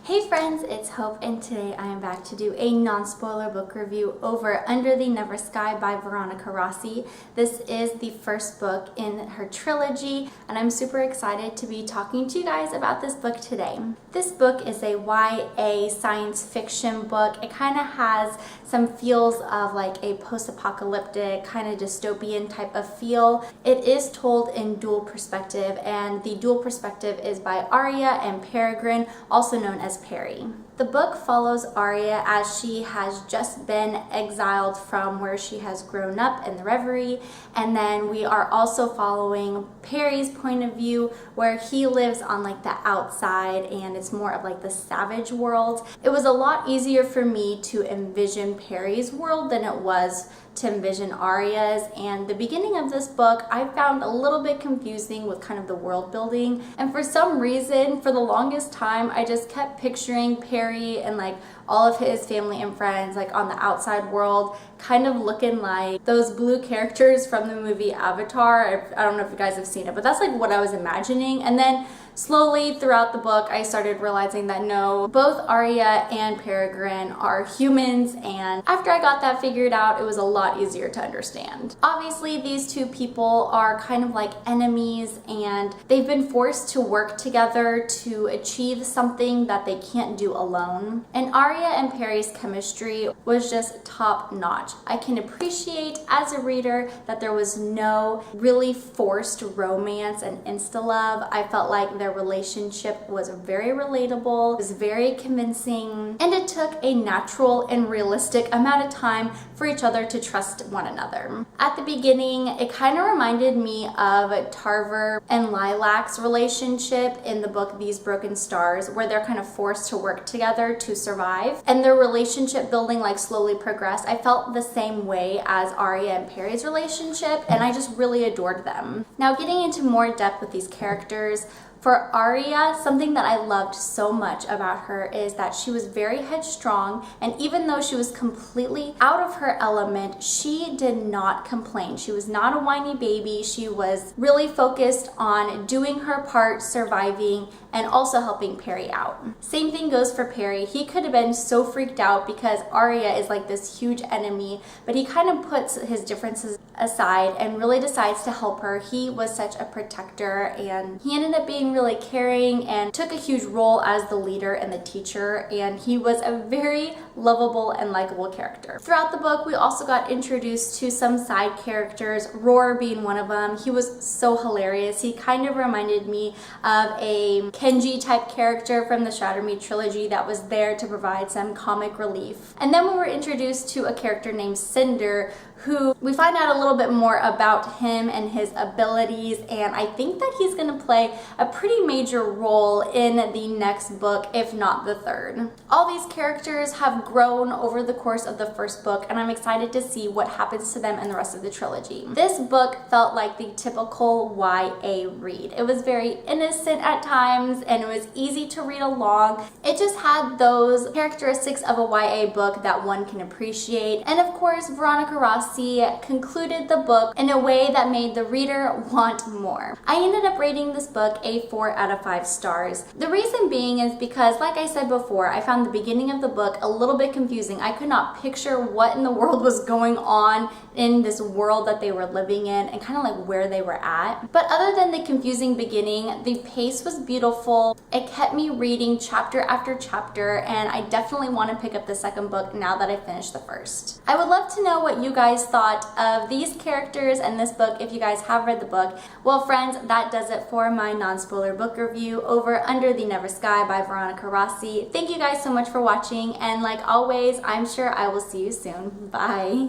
Hey friends, it's Hope, and today I am back to do a non-spoiler book review over Under the Never Sky by Veronica Rossi. This is the first book in her trilogy, and I'm super excited to be talking to you guys about this book today. This book is a YA science fiction book. It kind of has some feels of like a post-apocalyptic, kind of dystopian type of feel. It is told in dual perspective, and the dual perspective is by Arya and Peregrine, also known as Perry. The book follows Arya as she has just been exiled from where she has grown up in the Reverie, and then we are also following Perry's point of view where he lives on like the outside and it's more of like the savage world. It was a lot easier for me to envision Perry's world than it was to envision Arya's, and the beginning of this book I found a little bit confusing with kind of the world building, and for some reason for the longest time I just kept picturing Perry and like all of his family and friends like on the outside world kind of looking like those blue characters from the movie Avatar. I don't know if you guys have seen it, but that's like what I was imagining. And then slowly throughout the book I started realizing that no, both Arya and Peregrine are humans, and after I got that figured out it was a lot easier to understand. Obviously these two people are kind of like enemies, and they've been forced to work together to achieve something that they can't do alone. And Arya and Perry's chemistry was just top notch. I can appreciate as a reader that there was no really forced romance and insta-love. I felt like their relationship was very relatable, was very convincing, and it took a natural and realistic amount of time for each other to trust one another. At the beginning, it kind of reminded me of Tarver and Lilac's relationship in the book These Broken Stars, where they're kind of forced to work together to survive, and their relationship building like slowly progressed. I felt the same way as Arya and Perry's relationship, and I just really adored them. Now, getting into more depth with these characters, for Arya, something that I loved so much about her is that she was very headstrong, and even though she was completely out of her element, she did not complain. She was not a whiny baby. She was really focused on doing her part, surviving, and also helping Perry out. Same thing goes for Perry. He could have been so freaked out because Arya is like this huge enemy, but he kind of puts his differences aside and really decides to help her. He was such a protector, and he ended up being really caring and took a huge role as the leader and the teacher, and he was a very lovable and likable character. Throughout the book we also got introduced to some side characters, Roar being one of them. He was so hilarious. He kind of reminded me of a Kenji type character from the Shatter Me trilogy that was there to provide some comic relief. And then we were introduced to a character named Cinder, who we find out a little bit more about him and his abilities, and I think that he's going to play a pretty major role in the next book, if not the third. All these characters have grown over the course of the first book, and I'm excited to see what happens to them in the rest of the trilogy. This book felt like the typical YA read. It was very innocent at times, and it was easy to read along. It just had those characteristics of a YA book that one can appreciate, and of course Veronica Rossi concluded the book in a way that made the reader want more. I ended up rating this book a 4 out of 5 stars. The reason being is because, like I said before, I found the beginning of the book a little bit confusing. I could not picture what in the world was going on in this world that they were living in and kind of like where they were at. But other than the confusing beginning, the pace was beautiful. It kept me reading chapter after chapter, and I definitely want to pick up the second book now that I finished the first. I would love to know what you guys thought of these characters and this book if you guys have read the book. Well friends, that does it for my non-spoiler book review over Under the Never Sky by Veronica Rossi. Thank you guys so much for watching, and like always, I'm sure I will see you soon. Bye!